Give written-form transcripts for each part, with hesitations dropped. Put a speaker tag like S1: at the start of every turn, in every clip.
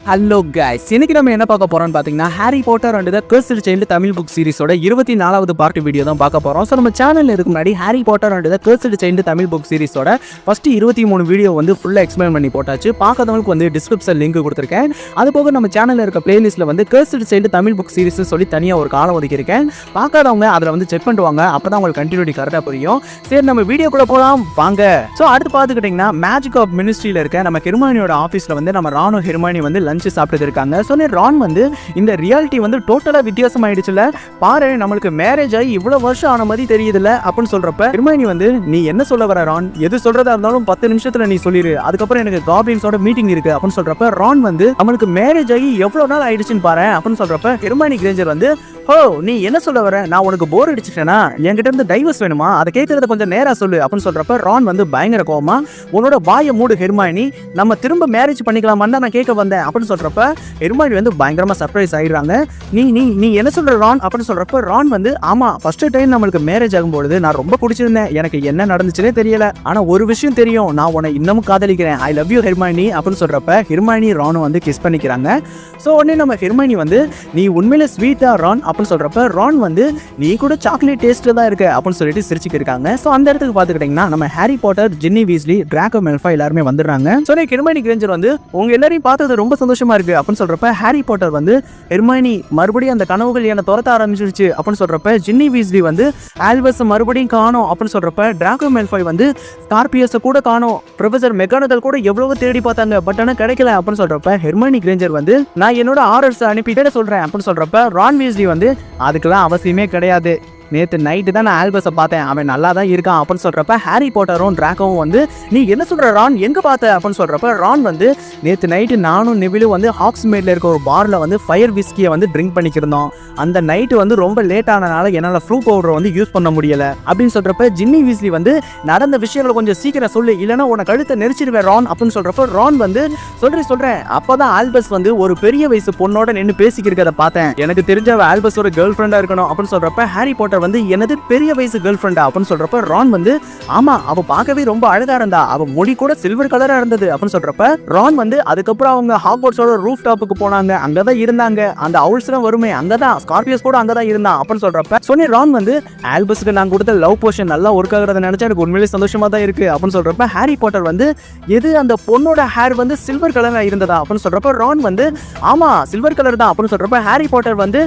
S1: Hello guys, இன்னைக்கு நம்ம என்ன பார்க்க போறோம்னு பார்த்தீங்கன்னா Harry Potter and the Cursed Child Tamil book சீரிஸோட 24வது பார்ட் வீடியோ தான் பார்க்க போறோம். ஸோ நம்ம சேனல்ல இதுக்கு முன்னாடி Harry Potter and the Cursed Child Tamil book சீரிஸோட ஃபர்ஸ்ட் 23 வீடியோ வந்து ஃபுல்லாக எக்ஸ்பிளைன் பண்ணி போட்டாச்சு. பார்க்காதவங்களுக்கு வந்து டிஸ்கிரிப்ஷன் லிங்க் கொடுத்துருக்கேன். அது போக நம்ம சேனலில் இருக்க பிளேலிஸ்ட்டில் வந்து கர்ஸ்டு சைல்டு தமிழ் புக் சீரிஸ் சொல்லி தனியாக ஒரு காலம் ஒதுக்கியிருக்கேன். பார்க்காதவங்க அதில் வந்து செக் பண்ணிட்டு வாங்க, அப்போ தான் உங்களுக்கு கண்டினியூட்டி கரெக்டாக புரியும். சரி, நம்ம வீடியோ கூட போகலாம் வாங்க. ஸோ அடுத்து பார்த்துக்கிட்டிங்கன்னா மேஜிக் ஆஃப் மினிஸ்ட்ரியில் இருக்க நம்ம ஹெர்மானியோட ஆஃபீஸில் வந்து நம்ம ராணோ ஹெர்மானி வந்து லஞ்ச் சாப்பிட்டு இருக்காங்க. சொன்ன ரான் வந்து இந்த ரியாலிட்டி வந்து டோட்டலா வித்தியாசமாயிடுச்சுல, பாரு நம்மளுக்கு மேரேஜ் ஆகி இவ்வளவு வருஷம் ஆன மாதிரி தெரியுதுல்ல அப்படின்னு சொல்றப்ப ஹெர்மானி வந்து நீ என்ன சொல்ல வர ரான், எது சொல்றதா இருந்தாலும் 10 நிமிஷத்துல நீ சொல்லிரு, அதுக்கப்புறம் எனக்கு காப்ளின்ஸோட மீட்டிங் இருக்கு அப்படின்னு சொல்றப்ப ரான் வந்து நம்மளுக்கு மேரேஜ் ஆகி எவ்வளவு நாள் ஆயிடுச்சுன்னு பாரு அப்படின்னு சொல்றப்ப ஹெர்மானி கிரேஞ்சர் வந்து ஓ நீ என்ன சொல்ல வர, நான் உனக்கு போர் அடிச்சுட்டேனா, என்கிட்ட இருந்து டைவர்ஸ் வேணுமா, அதை கேட்கறத கொஞ்சம் நேரா சொல்லு அப்படின்னு சொல்றப்ப ரான் வந்து பயங்கர கோவமா உன்னோட வாயை மூடு ஹெர்மானி, நம்ம திரும்ப மேரேஜ் பண்ணிக்கலாமான்னு நான் கேட்க வந்தேன் அப்படின்னு சொல்றப்ப ஹெர்மானி வந்து பயங்கரமா சர்ப்ரைஸ் ஆயிடுறாங்க. நீ நீ நீ என்ன சொல்ற ரான் அப்படின்னு சொல்றப்ப ரான் வந்து ஆமா ஃபர்ஸ்ட் டைம் நம்மளுக்கு மேரேஜ் ஆகும்போது நான் ரொம்ப பிடிச்சிருந்தேன், எனக்கு என்ன நடந்துச்சுன்னே தெரியல, ஆனா ஒரு விஷயம் தெரியும், நான் உன்னை இன்னமும் காதலிக்கிறேன், ஐ லவ் யூ ஹெர்மானி அப்படின்னு சொல்றப்ப ஹெர்மானி ரானும் வந்து கிஸ் பண்ணிக்கிறாங்க. ஸோ உடனே நம்ம ஹெர்மானி வந்து நீ உண்மையில ஸ்வீட்டா ரான் அப்படின்னு சொல்றப்ப ரான் வந்து நீ கூட சாக்லேட் டேஸ்ட்ல தான் இருக்க அப்படின்னு சொல்லிட்டு சிரிச்சுக்கு இருக்காங்க. ஸோ அந்த இடத்துக்கு பார்த்துக்கிட்டீங்கன்னா நம்ம Harry Potter, Ginny Weasley, Draco Malfoy எல்லாருமே வந்துடுறாங்க. ஸோ ஹெர்மானி கிரேஞ்சர் வந்து உங்க எல்லாரையும் பார்த்தது ரொம்ப சந்தோஷமா இருக்கு அப்படின்னு சொல்றப்ப ஹாரி பாட்டர் வந்து ஹெர்மானி மறுபடியும் அந்த கனவுகள் என்ன துரத்த ஆரம்பிச்சிருச்சு அப்படின்னு சொல்றப்ப ஜின்னி வீஸ்லி வந்து ஆல்பஸ் மறுபடியும் காணோம் அப்படின்னு சொல்றப்ப டிராக்கோ மேல்ஃபாய் வந்து ஸ்கார்பியஸை கூட காணோம், ப்ரொஃபசர் மெகானகல் கூட எவ்வளவு தேடி பார்த்தாங்க பட் ஆனால் கிடைக்கல அப்படின்னு சொல்றப்ப ஹெர்மானி கிரேஞ்சர் வந்து நான் என்னோட ஆர்டர்ஸ் அனுப்பிட்டு சொல்றேன் அப்படின்னு சொல்றப்ப ரான் வீஸ்லி வந்து அதுக்கெல்லாம் அவசியமே கிடையாது, நேற்று நைட்டு தான் நான் ஆல்பஸை பார்த்தேன், அவன் நல்லா தான் இருக்கான் அப்படின்னு சொல்றப்ப ஹாரி பாட்டரும் டிராக்கோவும் வந்து நீ என்ன சொல்ற ரான், எங்க பார்த்த அப்படின்னு சொல்றப்ப ரான் வந்து நேற்று நைட்டு நானும் நெவிலும் வந்து ஹாக்ஸ்மேட்ல இருக்க ஒரு பார்ல வந்து ஃபயர் விஸ்கியை வந்து ட்ரிங்க் பண்ணிக்கிருந்தோம், அந்த நைட்டு வந்து ரொம்ப லேட் ஆனனால என்னால் ஃப்ளூ பவுடரை வந்து யூஸ் பண்ண முடியல அப்படின்னு சொல்றப்ப ஜின்னி வீஸ்லி வந்து நடந்த விஷயங்களை கொஞ்சம் சீக்கிரம் சொல்லு, இல்லைன்னா உன கழுத்தை நெரிச்சிருவேன் ரான் அப்படின்னு சொல்றப்ப ரான் வந்து சொல்றேன் அப்பதான் ஆல்பஸ் வந்து ஒரு பெரிய வயசு பொண்ணோட நின்று பேசிக்கிறத பார்த்தேன், எனக்கு தெரிஞ்ச ஆல்பஸோட கேர்ள் ஃப்ரெண்டா இருக்கணும் அப்படின்னு சொல்றப்ப ஹாரி பாட்டர் வந்து எனது பெரிய வயசு கேர்ள் ஃப்ரெண்டா அப்படின்னு சொல்றப்ப ரான் வந்து ஆமா அவ பார்க்கவே ரொம்ப அழகா இருந்தா, அவ முடி கூட சில்வர் கலரா இருந்தது அப்படின்னு சொல்றப்ப ரான் வந்து அதுக்கப்புறம் அவங்க ஹாக்வர்ட்ஸோட ரூஃப் டாப்புக்கு போனாங்க, அங்கதான் இருந்தாங்க, அந்த அவுல்ஸ்லாம் வருமே அங்கதான், ஸ்கார்பியஸ் கூட அங்கதான் இருந்தா அப்படின்னு சொல்றப்ப சொன்னே ரான் வந்து ஆல்பஸ்க்கு நான் கொடுத்த லவ் போஷன் நல்லா ஒர்க் ஆகுறத நினைச்சா எனக்கு உண்மையிலே சந்தோஷமா தான் இருக்கு அப்படின்னு சொல்றப்ப ஹாரி பாட்டர் வந்து எது அந்த பொண்ணோட ஹேர் வந்து சில்வர் கலரா இருந்ததா அப்படின்னு சொல்றப்ப ரான் வந்து ஆமா சில்வர் கலர் தான் அப்படின்னு சொல்றப்ப ஹாரி பாட்டர் வந்து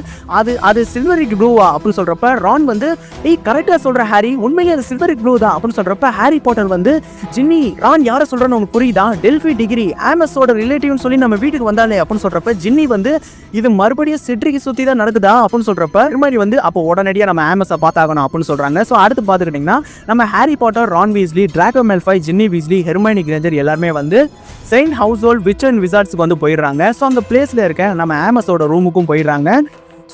S1: அது சில்வரிக் ப்ளூவா அப்படின்னு சொல்றப்ப ரான் வந்து ஏய் கரெக்டா சொல்ற ஹாரி, உண்மையிலே அது சில்வரிக் ப்ளூ தான் அப்படின்னு சொல்றப்ப ஹாரி பாட்டர் வந்து ஜின்னி ரான் யார சொல்றன்னு உனக்கு புரியுதா, டெல்ஃபி டிகிரி ஆமஸோட ரிலேட்டிவ்னு சொல்லி நம்ம வீட்டுக்கு வந்தாலே அப்படின்னு சொல்றப்ப ஜின்னி வந்து இது மறுபடியும் சிட்ரிக்கு சுத்தி தான் நடக்குதா அப்படின்னு சொல்றப்ப ஹெர்மானி வந்து அப்போ உடனடியாக நம்ம ஆமஸை பார்த்தாகணும் அப்படின்னு சொல்றாங்க. ஸோ அடுத்து பார்த்துக்கிட்டிங்கன்னா நம்ம Harry Potter, Ron Weasley, Draco Malfoy, Ginny Weasley, Hermione Granger எல்லாருமே வந்து செயின்ட் ஹவுஸ்ஹோல்ட் விச் அண்ட் விசார்ட்ஸ்க்கு வந்து போயிடுறாங்க. ஸோ அந்த பிளேஸ்ல இருக்க நம்ம ஆமஸோட ரூமுக்கும் போயிடுறாங்க.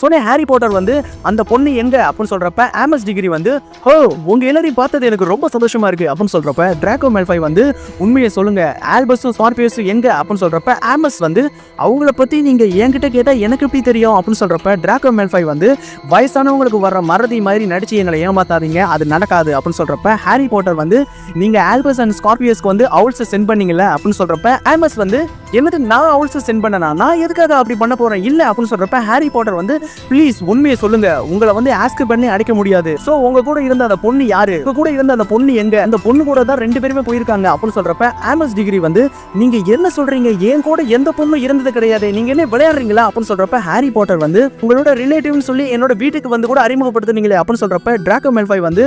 S1: சொன்னே ஹாரி பாட்டர் வந்து அந்த பொண்ணு எங்க அப்படின்னு சொல்றப்ப ஆமஸ் டிகிரி வந்து ஹோ உங்க எல்லாரையும் பார்த்தது எனக்கு ரொம்ப சந்தோஷமா இருக்கு அப்படின்னு சொல்றப்ப டிராக்கோ மேல்ஃபாய் வந்து உண்மையை சொல்லுங்க ஆல்பஸும் ஸ்கார்பியஸும் எங்க அப்படின்னு சொல்றப்ப ஆமஸ் வந்து அவங்கள பத்தி நீங்க என்கிட்ட கேட்டா எனக்கு எப்படி தெரியும் அப்படின்னு சொல்றப்ப டிராக்கோ மேல்ஃபாய் வந்து வயசானவங்களுக்கு வர்ற மறதி மாதிரி நடிச்சு எங்களை ஏமாத்தாதீங்க, அது நடக்காது அப்படின்னு சொல்றப்ப ஹாரி பாட்டர் வந்து நீங்க ஆல்பஸ் அண்ட் ஸ்கார்பியஸ்க்கு வந்து அவுல்ஸ் சென்ட் பண்ணீங்கல்ல அப்படின்னு சொல்றப்ப ஆமஸ் வந்து என்னது நான் அவுல்ஸ் சென்ட் பண்ணனா, நான் எதுக்காக அப்படி பண்ண போறேன் இல்ல அப்படின்னு சொல்றப்ப ஹாரி பாட்டர் வந்து ப்ளீஸ் உண்மையை சொல்லுங்க, உங்களை வந்து ஆஸ்க் பண்ணி அடைக்க முடியாது, சோ உங்க கூட இருந்த அந்த பொண்ணு யாரு, உங்க கூட இருந்த அந்த பொண்ணு எங்க, அந்த பொண்ணு கூட தான் 2 பேருமே போயிருக்காங்க அப்படின்னு சொல்றப்ப ஆமஸ் டிகிரி வந்து நீங்க என்ன சொல்றீங்க, ஏன் கூட எந்த பொண்ணும் இருந்தது கிடையாது, நீங்க என்ன விளையாடுறீங்களா அப்படின்னு சொல்றப்ப ஹாரி பாட்டர் வந்து உங்களோட ரிலேட்டிவ்னு சொல்லி என்னோட வீட்டுக்கு வந்து கூட அறிமுகப்படுத்துனீங்களே அப்படின்னு சொல்றப்ப டிராக்கோ மேல்ஃபாய் வந்து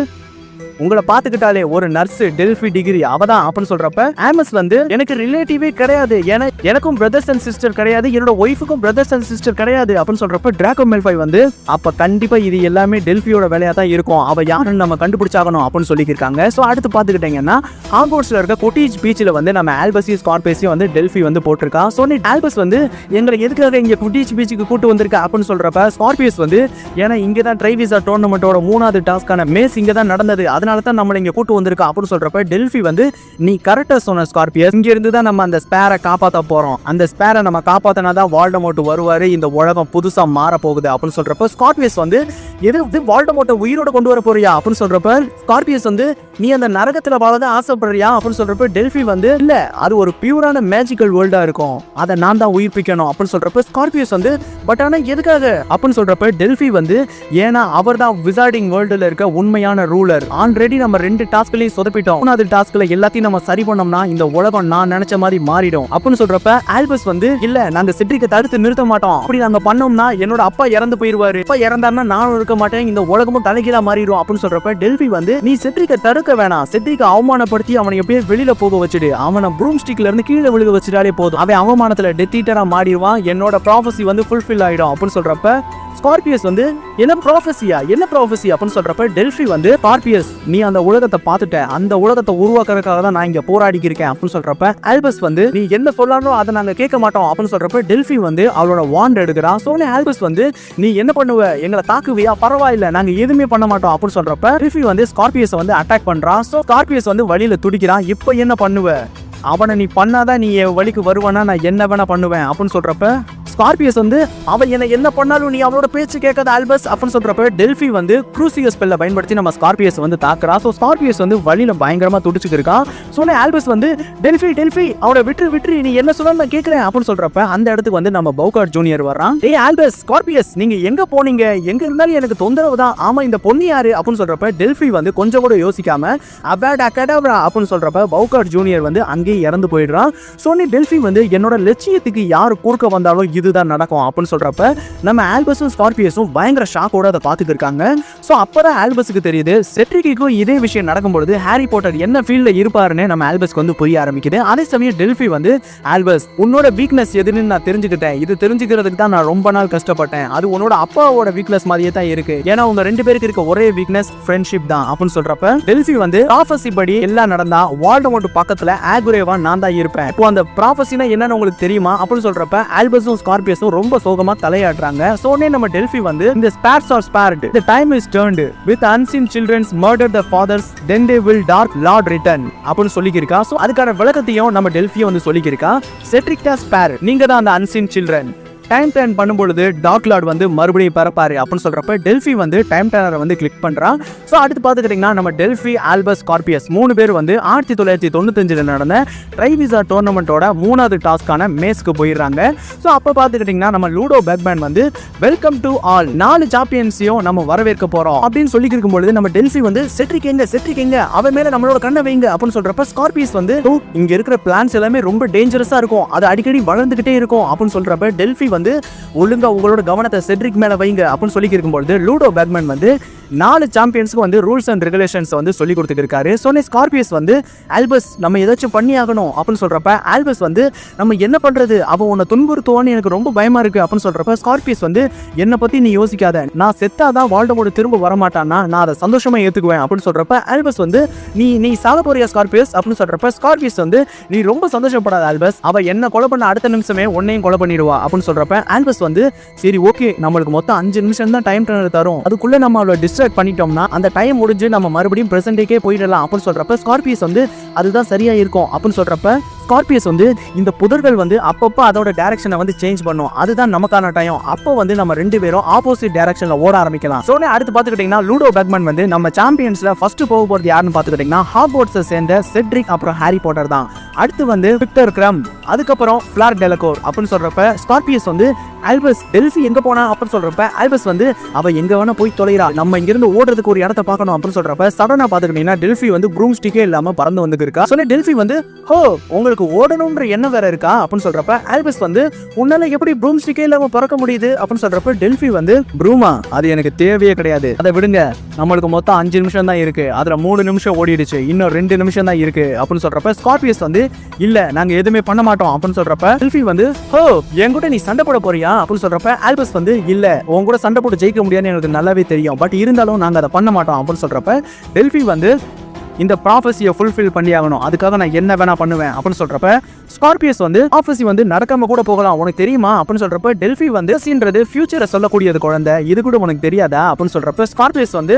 S1: உங்களை பார்த்துக்கிட்டாலே ஒரு நர்ஸ் டெல்ஃபி டிகிரி அவதான் அப்படின்னு சொல்றப்ப ஆமஸ் வந்து எனக்கு ரிலேட்டிவே கிடையாது, எனக்கும் பிரதர்ஸ் அண்ட் சிஸ்டர் கிடையாது, என்னோட ஒய்ஃபுக்கும் பிரதர்ஸ் அண்ட் சிஸ்டர் கிடையாது அப்படின்னு சொல்றப்ப டிராக்கோ மேல்ஃபாய் வந்து அப்ப கண்டிப்பா இது எல்லாமே டெல்ஃபியோட வேலையா தான் இருக்கும், அவ யாருன்னு நம்ம கண்டுபிடிச்சாகணும் அப்படின்னு சொல்லியிருக்காங்க. ஸோ அடுத்து பார்த்துக்கிட்டீங்கன்னா ஹாக்வர்ட்ஸ்ல இருக்க கொட்டேஜ் பீச்சில் வந்து நம்ம ஆல்பஸையும் ஸ்கார்பியஸையும் வந்து டெல்ஃபி வந்து போட்டிருக்கா. ஸோ ஆல்பஸ் வந்து எங்களை எதுக்காக இங்க கொட்டேஜ் பீச்சுக்கு கூட்டு வந்திருக்கா அப்படின்னு சொல்றப்ப ஸ்கார்பியஸ் வந்து ஏன்னா இங்க தான் ட்ரைவிசா டோர்னமெண்டோட 3வது டாஸ்கான மேஸ் இங்க தான் நடந்தது, அதனால தான் நம்மள இங்க கூட்டு வந்திருக்கா அப்படின்னு சொல்றப்ப டெல்ஃபி வந்து நீ கரெக்டா சொன்ன ஸ்கார்பியஸ், இங்க இருந்து தான் நம்ம அந்த ஸ்பேரை காப்பாற்ற போறோம், அந்த ஸ்பேரை நம்ம காப்பாத்தினா தான் வால்டமோர்ட் வருவாரு, இந்த உலகம் புதுசா மாற போகுது அப்படின்னு சொல்றப்ப ஸ்கார்பியஸ் வந்து எது வால்டமோர்ட்டை உயிரோட கொண்டு வர போறியா அப்படின்னு சொல்றப்ப ஸ்கார்பியஸ் வந்து நீ அந்த நரகத்துல வாழதான் ஆசைப்படுறியா அப்படின்னு சொல்றப்ப டெல்ஃபி வந்து இல்ல அது ஒரு பியூரான மேஜிக்கல் வேர்ல்டா இருக்கும், அதை நான் தான் உயிர்ப்பிக்கணும் அப்படின்னு சொல்றப்ப ஸ்கார்பியஸ் வந்து பட் ஆனா எதுக்காக அப்படின்னு சொல்றப்ப டெல்ஃபி வந்து ஏன்னா அவர் தான் விசார்டிங் வேர்ல்டுல இருக்க உண்மையான ரூலர். ஆல்ரெடி நம்ம 2 டாஸ்க்லயும் சொதப்பிட்டோம், 3வது டாஸ்க்ல எல்லாத்தையும் நம்ம சரி பண்ணோம்னா இந்த உலகம் நான் நினைச்ச மாதிரி மாறிடும் அப்படின்னு சொல்றப்ப ஆல்பஸ் வந்து இல்ல நாங்க சிட்ரிக்கை தடுத்து நிறுத்த மாட்டோம், அப்படி நாங்க பண்ணோம்னா என்னோட அப்பா இறந்து போயிருவாரு, அப்பா இறந்தாருன்னா நானும் இருக்க மாட்டேன், இந்த உலகமும் தலைகீழா மாறிடும் அப்படின்னு சொல்றப்ப டெல்ஃபி வந்து நீ சிட்ரிக்கை தடுக்க வேணாம், சிட்ரிக்கை அவமானப்படுத்தி அவனை எப்படியே வெளியில போக வச்சுடு, அவனை ப்ரூம் ஸ்டிக்ல இருந்து கீழே விழுக வச்சுட்டாலே போதும், அவன் அவமானத்துல டெத் ஈட்டரா மாறிடுவான், என்னோட ப்ராஃபஸி வந்து ஃபுல்ஃபில் ஆயிடும் அப்படின்னு சொல்றப்ப ஸ்கார்பியஸ் வந்து என்ன ப்ராஃபஸி அப்படின்னு சொல்றப்ப டெல்ஃபி வந்து ஸ்கார்பியஸ் நீ அந்த உலகத்தை பார்த்துட்ட, அந்த உலகத்தை உருவாக்குறதுக்காக தான் நான் இங்க போராடி இருக்கேன் அப்படின்னு சொல்றப்ப ஆல்பஸ் வந்து நீ என்ன சொல்லாலும் அதை நாங்க கேட்க மாட்டோம் அப்படின்னு சொல்றப்ப டெல்ஃபி வந்து அவளோட வாண்ட் எடுக்கிறான். சோனே ஆல்பஸ் வந்து நீ என்ன பண்ணுவ, எங்களை தாக்குவியா, பரவாயில்ல நாங்க எதுவுமே பண்ண மாட்டோம் அப்படின்னு சொல்றப்ப டெல்ஃபி வந்து ஸ்கார்பியஸ் வந்து அட்டாக் பண்றான். சோ ஸ்கார்பியஸ் வந்து வழியில துடிக்கிறான். இப்போ என்ன பண்ணுவ, அவனை நீ பண்ணாதான் நீ என் வழிக்கு வருவானா, நான் என்ன வேணா பண்ணுவேன் அப்படின்னு சொல்றப்ப ஸ்கார்பியஸ் வந்து அவன் என்ன பண்ணாலும் நீ அவனோட பேச்சு கேட்காத ஆல்பஸ் அப்படின்னு சொல்றப்ப டெல்ஃபி வந்து க்ரூசியஸ் ஸ்பெல்லை பயன்படுத்தி நம்ம ஸ்கார்பியஸ் வந்து தாக்குறா. ஸோ ஸ்கார்பியஸ் வந்து வழியில பயங்கரமா துடிச்சுக்கு இருக்கான். ஸோ ஆல்பஸ் வந்து டெல்ஃபி அவனை விட்டு நீ என்ன சொல்ல நான் கேட்கிறேன் அப்படின்னு சொல்றப்ப அந்த இடத்துக்கு வந்து நம்ம பவுகார்ட் ஜூனியர் வர்றான். ஏய் ஆல்பஸ், ஸ்கார்பியஸ் நீங்க எங்க போனீங்க, எங்க இருந்தாலும் எனக்கு தொந்தரவு தான், ஆமா இந்த பொண்ணு யாரு அப்படின்னு சொல்றப்ப டெல்ஃபி வந்து கொஞ்சம் கூட யோசிக்காம அபேட் அகடாப்ரா அப்படின்னு சொல்றப்ப பவுகார்ட் ஜூனியர் வந்து அங்கேயே இறந்து போயிடுறான். ஸோ டெல்ஃபி வந்து என்னோட லட்சியத்துக்கு யாரு குறுக்க வந்தாலும் இதுதான் நடக்கும் அப்படின்னு சொல்றப்ப நம்ம ஆல்பஸும் ஸ்கார்பியஸும் பயங்கர ஷாக்கோட அதை பார்த்துட்டு இருக்காங்க. ஸோ அப்பதான் ஆல்பஸுக்கு தெரியுது செட்ரிக்கும் இதே விஷயம் நடக்கும்பொழுது ஹாரி பாட்டர் என்ன ஃபீல்ட்ல இருப்பாருன்னு நம்ம ஆல்பஸ்க்கு வந்து புரிய ஆரம்பிக்குது. அதே சமயம் டெல்ஃபி வந்து ஆல்பஸ் உன்னோட வீக்னஸ் எதுன்னு நான் தெரிஞ்சுக்கிட்டேன், இது தெரிஞ்சுக்கிறதுக்கு தான் நான் ரொம்ப நாள் கஷ்டப்பட்டேன், அது உன்னோட அப்பாவோட வீக்னஸ் மாதிரியே தான் இருக்கு, ஏன்னா உங்க 2 பேருக்கு இருக்க ஒரே வீக்னஸ் ஃப்ரெண்ட்ஷிப் தான் அப்படின்னு சொல்றப்ப டெல்ஃபி வந்து ப்ராஃபஸி படி எல்லாம் நடந்தா வால்டமோர்ட் பக்கத்துல ஆகுரேவா நான் தான் இருப்பேன், இப்போ அந்த ப்ராஃபஸினா என்னன்னு உங்களுக்கு தெரியுமா அப்படின்னு சொல்றப்ப ஆல்பஸும் ஸ்கார்பியஸும் ரொம்ப சோகமா தலையாடுறாங்க. சோனே நம்ம டெல்ஃபி வந்து இந்த spares are spared, the time is turned with unseen children's murder the fathers then they will dark lord return அப்படின்னு சொல்லிக்கிருக்கா. சோ அதுக்கான விளக்கத்தையும் நம்ம டெல்ஃபியை வந்து சொல்லிக்கிருக்கா. செட்ரிக் த ஸ்பேர், நீங்க தான் அந்த unseen children, டைம் டர்ன் பண்ணும்பொழுது டார்க் லார்ட் வந்து மறுபடியும் பரப்பாரு அப்படின்னு சொல்றப்ப டெல்ஃபி வந்து டைம் டர்னரை வந்து கிளிக் பண்றான். ஸோ அடுத்து பார்த்துக்கிட்டீங்கன்னா நம்ம டெல்ஃபி ஆல்பஸ் ஸ்கார்பியஸ் 3 பேர் வந்து 1995 நடந்த ட்ரைவிசா டோர்னமெண்ட்டோட 3வது டாஸ்க்கான மேஸ்க்கு போயிடுறாங்க. ஸோ அப்போ பார்த்துக்கிட்டீங்கன்னா நம்ம லூடோ பேக்மேன் வந்து வெல்கம் டு ஆல் 4 சாம்பியன்ஸையும் நம்ம வரவேற்க போறோம் அப்படின்னு சொல்லி இருக்கும்பொழுது நம்ம டெல்ஃபி வந்து செட்ரிக் எங்க அவன் மேல நம்மளோட கண்ணை வைங்க அப்படின்னு சொல்றப்ப ஸ்கார்பியஸ் வந்து இங்க இருக்கிற பிளான்ஸ் எல்லாமே ரொம்ப டேஞ்சரஸா இருக்கும், அது அடிக்கடி வளர்ந்துகிட்டே இருக்கும் அப்படின்னு சொல்றப்ப டெல்ஃபி வந்து ஒழுங்கா உங்களோட கவனத்தை செட்ரிக் மேல வைங்க அப்படின்னு சொல்லி இருக்கும்போது லூடோ பேக்மேன் வந்து 4 சாம்பியன்ஸ்க்கு வந்து ரூல்ஸ் அண்ட் ரெகுலேஷன்ஸ் வந்து சொல்லி கொடுத்துருக்காரு. சோனே ஸ்கார்பியஸ் வந்து ஆல்பஸ் நம்ம ஏதாச்சும் பண்ணி ஆகணும் அப்படின்னு சொல்றப்ப ஆல்பஸ் வந்து நம்ம என்ன பண்றது, அவன் உன்னை துன்புறுத்துவான்னு எனக்கு ரொம்ப பயமா இருக்கு அப்படின்னு சொல்றப்ப ஸ்கார்பியஸ் வந்து என்னை பத்தி நீ யோசிக்காத, நான் செத்தாதான் வால்டமோர்ட் திரும்ப வரமாட்டான்னா நான் அதை சந்தோஷமா ஏத்துக்குவேன் அப்படின்னு சொல்றப்ப ஆல்பஸ் வந்து நீ சாக போறியா ஸ்கார்பியஸ் அப்படின்னு சொல்றப்ப ஸ்கார்பியஸ் வந்து நீ ரொம்ப சந்தோஷப்படாத ஆல்பஸ், அவ என்ன கொலை பண்ண அடுத்த நிமிஷமே உன்னையும் கொலை பண்ணிடுவா அப்படின்னு சொல்றப்ப ஆல்பஸ் வந்து சரி ஓகே நம்மளுக்கு மொத்தம் 5 நிமிஷம் தான் டைம் டர்னர் தரும், அதுக்குள்ள நம்ம அவளை டிஸ்ட்ராக்ட் பண்ணிட்டோம்னா அந்த டைம் முடிஞ்சு நம்ம மறுபடியும் பிரசன்டேக்கே போயிடலாம் அப்படின்னு சொல்றப்ப ஸ்கார்பியஸ் வந்து அதுதான் சரியா இருக்கும் அப்படின்னு சொல்றப்ப ஸ்கார்பியஸ் வந்து இந்த புதர்கள் வந்து அப்பப்போ அதோட டைரக்ஷனை வந்து சேஞ்ச் பண்ணும், அதுதான் நமக்கான டைம், அப்போ வந்து நம்ம 2 பேரும் ஆப்போசிட் டைரக்ஷன்ல ஓட ஆரம்பிக்கலாம். ஸோ அடுத்து பார்த்துக்கிட்டீங்கன்னா லூடோ பேக்மேன் வந்து நம்ம சாம்பியன்ஸ்ல ஃபர்ஸ்ட் போக போறது யாருன்னு பார்த்துக்கிட்டீங்கன்னா ஹாக்வர்ட்ஸை சேர்ந்த செட்ரிக் அப்புறம் ஹாரி பாட்டர் தான். அடுத்து வந்து விக்டர் கிரம், அதுக்கப்புறம் ஃபிளார் டெலகோர் அப்படின்னு சொல்றப்ப ஸ்கார்பியஸ் வந்து ஆல்பஸ் டெல்ஃபி எங்க போனா அப்படின்னு சொல்றப்ப ஆல்பஸ் வந்து அவ எங்க வேணா போய் தொலைறா, நம்ம இங்க இருந்து ஓடுறதுக்கு ஒரு இடத்தை பார்க்கணும் அப்படின்னு சொல்றப்ப சடனா பாத்துக்கிட்டீங்கன்னா டெல்ஃபி வந்து ப்ரூம் ஸ்டிக்கே இல்லாம பறந்து வந்து இருக்கா. சொன்ன டெல்ஃபி வந்து ஹோ உங்களுக்கு ஓடணும்ன்ற எண்ணம் வேற இருக்கா அப்படின்னு சொல்றப்ப ஆல்பஸ் வந்து உன்னால எப்படி ப்ரூம் ஸ்டிக்கே இல்லாம பறக்க முடியுது அப்படின்னு சொல்றப்ப டெல்ஃபி வந்து ப்ரூமா அது எனக்கு தேவையே கிடையாது, அதை விடுங்க, நம்மளுக்கு மொத்தம் 5 நிமிஷம் தான் இருக்கு, அதுல 3 நிமிஷம் ஓடிடுச்சு, இன்னும் 2 நிமிஷம் தான் இருக்கு அப்படின்னு சொல்றப்ப ஸ்கார்பியஸ் வந்து இல்ல நாங்க எதுவுமே பண்ண மாட்டோம் அப்படின்னு சொல்றப்ப டெல்ஃபி வந்து ஹோ என் கூட நீ சண்டை போட போறியா அப்படின்னு சொல்றப்ப ஆல்பஸ் வந்து இல்ல உன் கூட சண்டை போட்டு ஜெயிக்க முடியாதுன்னு எனக்கு நல்லாவே தெரியும், பட் இருந்தாலும் நாங்க அதை பண்ண மாட்டோம் அப்படின்னு சொல்றப்ப டெல்ஃபி வந்து இந்த ப்ராஃபஸியை ஃபுல்ஃபில் பண்ணி ஆகணும், அதுக்காக நான் என்ன வேணா பண்ணுவேன் அப்படின்னு சொல்றப்ப ஸ்கார்பியஸ் வந்து ப்ராஃபஸி வந்து நடக்காம கூட போகலாம் உனக்கு தெரியுமா அப்படின்னு சொல்றப்ப டெல்ஃபி வந்து சீன்றது ஃபியூச்சரை சொல்லக்கூடியது குழந்தை, இது கூட உனக்கு தெரியாதா அப்படின்னு சொல்றப்ப ஸ்கார்பியஸ் வந்து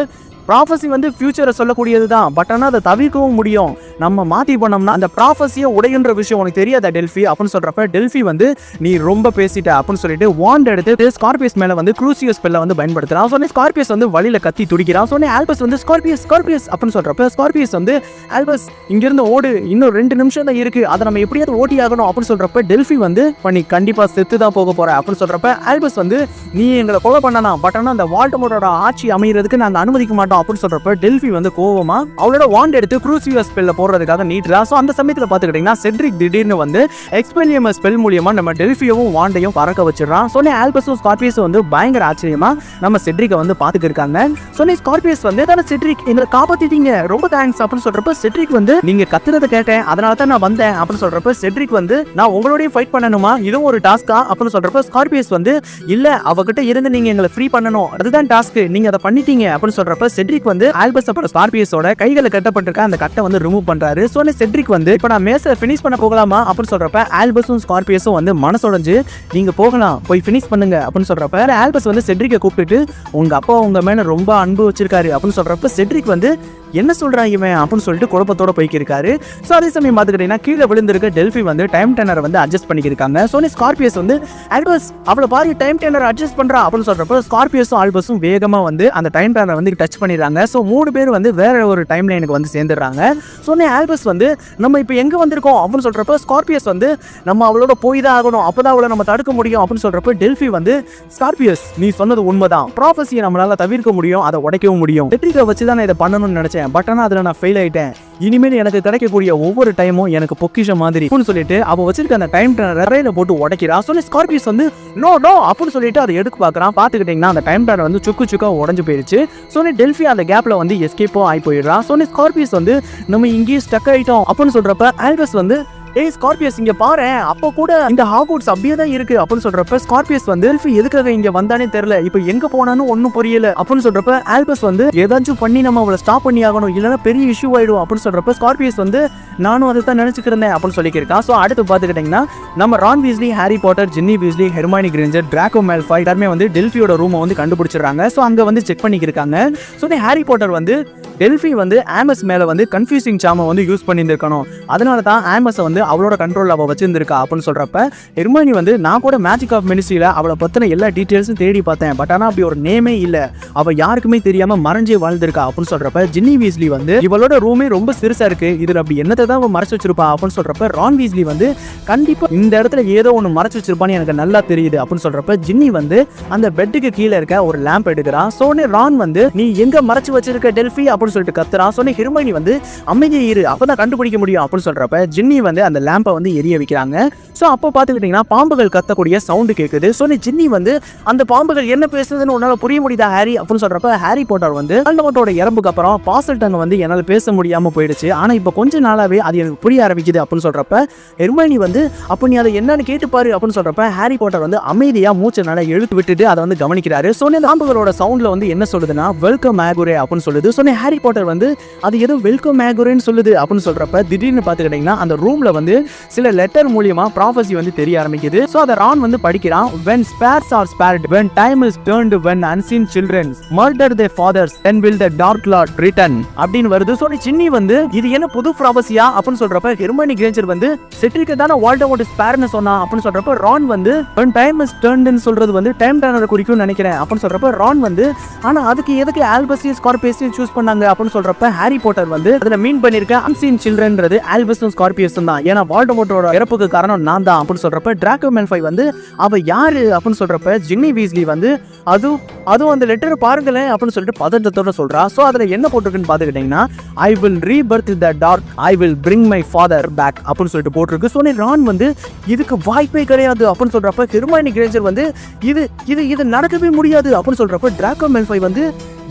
S1: ப்ராஃபஸி வந்து ஃபியூச்சரை சொல்லக்கூடியது தான், பட் ஆனால் அதை தவிர்க்கவும் முடியும். நம்ம மாற்றி பண்ணோம்னா அந்த ப்ராஃபஸியை உடையுன்ற விஷயம் உனக்கு தெரியாதா டெல்ஃபி அப்படின்னு சொல்கிறப்ப டெல்ஃபி வந்து நீ ரொம்ப பேசிட்ட அப்படின்னு சொல்லிட்டு வாண்ட் எடுத்து ஸ்கார்பியஸ் மேலே வந்து க்ரூசியஸ் ஸ்பெல்லை வந்து பயன்படுத்துகிறான். சொன்னே ஸ்கார்பியஸ் வந்து வழியில் கத்தி துடிக்கிறான். சொன்னே ஆல்பஸ் வந்து ஸ்கார்பியஸ் அப்படின்னு சொல்கிறப்ப ஸ்கார்பியஸ் வந்து ஆல்பஸ் இங்கிருந்து ஓடு, இன்னும் 2 நிமிஷம் தான் இருக்குது, அதை நம்ம எப்படியாவது ஓட்டி ஆகணும் அப்படின்னு சொல்கிறப்ப டெல்ஃபி வந்து நீ கண்டிப்பாக செத்து தான் போக போகிற அப்படின்னு சொல்கிறப்ப ஆல்பஸ் வந்து நீ எங்களை கொலை பண்ணலாம், பட் ஆனால் அந்த வால்டமோரோட ஆட்சி அமைகிறதுக்கு நாங்கள் அனுமதிக்க மாட்டோம் அப்படின்னு சொல்கிறப்ப டெல்ஃபி வந்து கோவமா அவளோட வாண்ட் எடுத்து க்ரூசியஸ் ஸ்பெல்ல போடுறதுக்காக நீட்டுறா. ஸோ அந்த சமயத்தில் பார்த்துக்கிட்டிங்கன்னா செட்ரிக் திடீர்னு வந்து எக்ஸ்பெல்லியம் ஸ்பெல் மூலியமாக நம்ம டெல்ஃபியவும் வாண்டையும் பறக்க வச்சிடறான். சொன்னே ஆல்பஸும் ஸ்கார்பியஸும் வந்து பயங்கர ஆச்சரியமா நம்ம செட்ரிக்கை வந்து பார்த்துட்டு இருக்காங்க. சொன்னே ஸ்கார்பியஸ் வந்து தானே செட்ரிக் எங்களை காப்பாத்திட்டீங்க, ரொம்ப தேங்க்ஸ் அப்படின்னு சொல்றப்ப செட்ரிக் வந்து நீங்க கத்துறதை கேட்டேன், அதனால தான் நான் வந்தேன் அப்படின்னு சொல்றப்ப செட்ரிக் வந்து நான் உங்களோடய ஃபைட் பண்ணணுமா, இதுவும் ஒரு டாஸ்கா அப்படின்னு சொல்றப்ப ஸ்கார்பியஸ் வந்து இல்ல அவகிட்ட இருந்து நீங்க எங்களை ஃப்ரீ பண்ணணும், அதுதான் டாஸ்க், நீங்க அதை பண்ணிட்டீங்க அப்படின்னு சொல்றப்ப செட்ரிக் வந்து ஆல்பஸ் அப்புறம் ஸ்கார்பியஸோட கைகளை கட்டப்பட்டிருக்க அந்த கட்டை வந்து ரிமூவ் பண்றாரு. சோ செட்ரிக் வந்து இப்ப நான் மேச ஃபினிஷ் பண்ண போகலாமா அப்படின்னு சொல்றப்ப ஆல்பஸும் ஸ்கார்பியஸும் வந்து மனசோடஞ்சு நீங்க போகலாம் போய் ஃபினிஷ் பண்ணுங்க அப்படின்னு சொல்றப்ப ஆல்பஸ் வந்து செட்ரிக்கை கூப்பிட்டு உங்க அப்பா உங்க மேல ரொம்ப அன்பு வச்சிருக்காரு அப்படின்னு சொல்றப்ப செட்ரிக் வந்து என்ன சொல்றான் இவன் அப்படின்னு சொல்லிட்டு குழப்பத்தோட போய்க்கிருக்காரு. ஸோ அதே சமயம் பார்த்துக்கிட்டீங்கன்னா கீழே விழுந்திருக்க டெல்ஃபி வந்து டைம் டென்னரை வந்து அட்ஜஸ்ட் பண்ணிக்கிருக்காங்க. சோனி ஸ்கார்பியஸ் வந்து ஆல்பஸ் அவளை பாரு டைம் டென்னர் அட்ஜஸ்ட் பண்றா அப்படின்னு சொல்றப்ப ஸ்கார்பியஸும் ஆல்பஸும் வேகமா வந்து அந்த டைம் டென்னரை வந்து டச் பண்ணிடுறாங்க. ஸோ 3 பேர் வந்து வேற ஒரு டைம் லைனுக்கு வந்து சேர்ந்துடுறாங்க. சோனி ஆல்பஸ் வந்து நம்ம இப்போ எங்க வந்திருக்கோம் அப்படின்னு சொல்றப்ப ஸ்கார்பியஸ் வந்து நம்ம அவளோட போய் தான் ஆகணும், அப்பதான் அவளை நம்ம தடுக்க முடியும் அப்படின்னு சொல்றப்ப டெல்ஃபி வந்து ஸ்கார்பியஸ் நீ சொன்னது உண்மைதான், ப்ராஃபஸியை நம்மளால தவிர்க்க முடியும், அதை உடைக்கவும் முடியும், செட்ரிக்கை வச்சு தான் இதை பண்ணணும்னு நினைச்சேன், பட் ஆனால் அதில் நான் ஃபெயில் ஆயிட்டேன், இனிமேல் எனக்கு கிடைக்கக்கூடிய ஒவ்வொரு டைமும் எனக்கு பொக்கிஷம் மாதிரி அப்படின்னு சொல்லிட்டு அவ வச்சிருக்க அந்த டைம் டென்னரை போட்டு உடைக்கிறா. சொல்லி ஸ்கார்பியஸ் வந்து நோ நோ அப்படின்னு சொல்லிட்டு அதை எடுக்க பார்க்குறான். பார்த்துக்கிட்டிங்கன்னா அந்த டைம் டென்னர் வந்து சுக்கா உடஞ்சு போயிருச்சு. சோனி டெல்ஃபி அந்த கேப்ல வந்து எஸ்கேப்போ ஆகி போயிடுறான். சோனி ஸ்கார்பியஸ் வந்து நம்ம இங்கேயே ஸ்டக் ஆயிட்டோம் அப்படின்னு சொல்றப்ப ஆல்பஸ் வந்து ஏய் ஸ்கார்பியஸ் இங்க பாரு, அப்போ கூட இந்த ஹாக்வர்ட்ஸ் அப்படியே தான் இருக்கு அப்படின்னு சொல்றப்ப ஸ்கார்பியஸ் வந்து டெல்ஃபி எதுக்காக இங்க வந்தானே தெரியல, இப்போ எங்க போனான்னு ஒன்னும் புரியல அப்படின்னு சொல்றப்ப ஆல்பஸ் வந்து ஏதாச்சும் பண்ணி நம்ம அவளை ஸ்டாப் பண்ணி ஆகணும், இல்லைன்னா பெரிய இஷ்யூ ஆயிடும் அப்படின்னு சொல்றப்ப ஸ்கார்பியஸ் வந்து நானும் அதை தான் நினைச்சுட்டு இருந்தேன் அப்படின்னு சொல்லியிருக்கான். ஸோ அடுத்து பார்த்துக்கிட்டிங்கன்னா நம்ம Ron Weasley, Harry Potter, Ginny Weasley, Hermione Granger, Draco Malfoy எல்லாருமே வந்து டெல்ஃபியோட ரூமை வந்து கண்டுபிடிச்சிடுறாங்க. ஸோ அங்கே வந்து செக் பண்ணிக்கிருக்காங்க. ஸோ ஹாரி பாட்டர் வந்து டெல்ஃபி வந்து ஆமஸ் மேலே வந்து கன்ஃபியூசிங் சாமை வந்து யூஸ் பண்ணியிருக்கணும், அதனால தான் ஆமஸை வந்து அவளோட கண்ட்ரோல் அவள் வச்சிருந்திருக்கா அப்படின்னு சொல்றப்ப ஹெர்மானி வந்து நான் கூட மேஜிக் ஆஃப் மினிஸ்ட்ரியில் அவளை பற்றின எல்லா டீட்டெயில்ஸும் தேடி பார்த்தேன், பட் ஆனால் அப்படி ஒரு நேமே இல்லை, அவள் யாருக்குமே தெரியாமல் மறைஞ்சே வாழ்ந்திருக்கா அப்படின்னு சொல்றப்ப ஜின்னி வீஸ்லி வந்து இவளோட ரூமே ரொம்ப சிறுசா இருக்கு, இதில் அப்படி என்னத்தை தான் அவள் மறைச்சு வச்சிருப்பா அப்படின்னு சொல்றப்ப ரான் வீஸ்லி வந்து கண்டிப்பாக இந்த இடத்துல ஏதோ ஒன்று மறைச்சு வச்சிருப்பான்னு எனக்கு நல்லா தெரியுது அப்படின்னு சொல்றப்ப ஜின்னி வந்து அந்த பெட்டுக்கு கீழே இருக்க ஒரு லேம்ப் எடுக்கிறான். சோனே ரான் வந்து நீ எங்க மறைச்சு வச்சிருக்க டெல்ஃபி அப்படின்னு சொல்லிட்டு கத்துறான். சோனே ஹெர்மானி வந்து அமைதியா இரு அப்பதான் கண்டுபிடிக்க முடியும் அப்படின்னு சொல்றப்ப ஜின்னி வந்து அந்த லேம்பை வந்து எரிய வைக்கிறாங்க. ஸோ அப்போ பார்த்துக்கிட்டிங்கன்னா பாம்புகள் கத்தக்கூடிய சவுண்டு கேட்குது. ஸோ ஜின்னி வந்து அந்த பாம்புகள் என்ன பேசுதுன்னு உன்னால் புரிய முடியுதா ஹாரி அப்படின்னு சொல்கிறப்ப ஹாரி பாட்டர் வந்து வால்டமோர்ட்டோட இறப்புக்கு அப்புறம் பாசல்டங்க வந்து என்னால் பேச முடியாமல் போயிடுச்சு, ஆனால் இப்போ கொஞ்ச நாளாகவே அது எனக்கு புரிய ஆரம்பிக்குது அப்படின்னு சொல்கிறப்ப ஹெர்மானி வந்து அப்போ நீ அதை என்னன்னு கேட்டுப்பாரு அப்படின்னு சொல்கிறப்ப ஹாரி பாட்டர் வந்து அமைதியாக மூச்சை நல்லா இழுத்து விட்டுட்டு அதை வந்து கவனிக்கிறாரு. ஸோ பாம்புகளோட சவுண்டில் வந்து என்ன சொல்லுதுன்னா வெல்கம் மேகுரே அப்படின்னு சொல்லுது. ஸோ ஹாரி பாட்டர் வந்து அது ஏதோ வெல்கம் மேகுரேன்னு சொல்லுது அப்படின்னு சொல்கிறப்ப திடீர்னு பார்த்துக்கிட்டிங்கன்னா அந்த ரூமில் வந்து சில லெட்டர் மூலியமா ப்ராஃபஸி வந்து தெரிய ஆரம்பிக்குது. சோ அத ரான் வந்து படிக்கிறான். when spares are spared, when time is turned, when unseen children murder their fathers, then will the dark lord return அப்படினு வருது. சோ ஜின்னி வந்து இது என்ன புது ப்ராஃபஸியா அப்படினு சொல்றப்ப ஹெர்மானி கிரேஞ்சர் வந்து செட்ரிக் தான வால்டமோர்ட் ஸ்பேர்னு சொன்னா அப்படினு சொல்றப்ப ரான் வந்து when time is turned ன்னு சொல்றது வந்து டைம் டர்னர் குறிக்கும் நினைக்கிறேன் அப்படினு சொல்றப்ப ரான் வந்து ஆனா அதுக்கு எதுக்கு ஆல்பஸையும் ஸ்கார்பியஸையும் சூஸ் பண்ணாங்க அப்படினு சொல்றப்ப ஹாரி பாட்டர் வந்து அதுல மீன் பண்ணிருக்க unseen childrenன்றது ஆல்பஸும் ஸ்கார்பியஸும் தான், ஏனா வால்டமோர்ட்டோட இறப்புக்கு காரணம் நான் தான் அப்படின்னு சொல்றப்ப டிராக்கோ மேல்ஃபாய் வந்து அவ யாரு அப்படின்னு சொல்றப்ப ஜின்னி வீஸ்லி வந்து அதுவும் அந்த லெட்டர் பாருங்களேன் அப்படின்னு சொல்லிட்டு பதட்டத்தோட சொல்றா. சோ அதுல என்ன போட்டிருக்குன்னு பாத்துக்கிட்டீங்கன்னா I will rebirth the dark, I will bring my father back அப்படின்னு சொல்லிட்டு போட்டிருக்கு. சோ ரான் வந்து இதுக்கு வாய்ப்பே கிடையாது அப்படின்னு சொல்றப்ப ஹெர்மானி கிரேஞ்சர் வந்து இது நடக்கவே முடியாது அப்படின்னு சொல்றப்ப டிராக்கோ மேல்ஃபாய் வந்து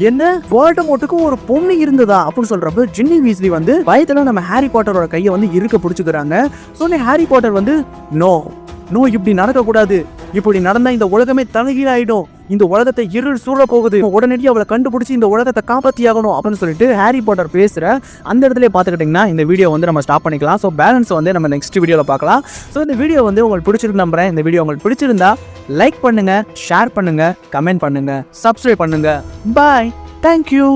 S1: என்ன வால்டமோர்ட்டுக்கு ஒரு பொண்ணு இருந்ததா அப்படின்னு சொல்றப்ப ஜின்னி வீஸ்லி வந்து பயத்துல நம்ம ஹாரி பாட்டரோட கையை வந்து இருக்க பிடிச்சுக்கிறாங்க. ஸோ ஹாரி பாட்டர் வந்து நோ இப்படி நடக்கக்கூடாது, இப்படி நடந்தா இந்த உலகமே தலைகீழாயிடும், இந்த உலகத்தை இருள் சூழ போகுது, உடனடியாக அவளை கண்டுபிடிச்சி இந்த உலகத்தை காப்பாற்றியாகணும் அப்படின்னு சொல்லிட்டு ஹாரி பாட்டர் பேசுற அந்த இடத்துல பார்த்துக்கிட்டிங்கன்னா இந்த வீடியோ வந்து நம்ம ஸ்டாப் பண்ணிக்கலாம். ஸோ பேலன்ஸ் வந்து நம்ம நெக்ஸ்ட் வீடியோவில் பார்க்கலாம். ஸோ இந்த வீடியோ வந்து உங்களுக்கு பிடிச்சிருக்கு நம்புறேன். இந்த வீடியோ உங்களுக்கு பிடிச்சிருந்தா லைக் பண்ணுங்க, ஷேர் பண்ணுங்க, கமெண்ட் பண்ணுங்க, சப்ஸ்கிரைப் பண்ணுங்க. பாய், தேங்க்யூ.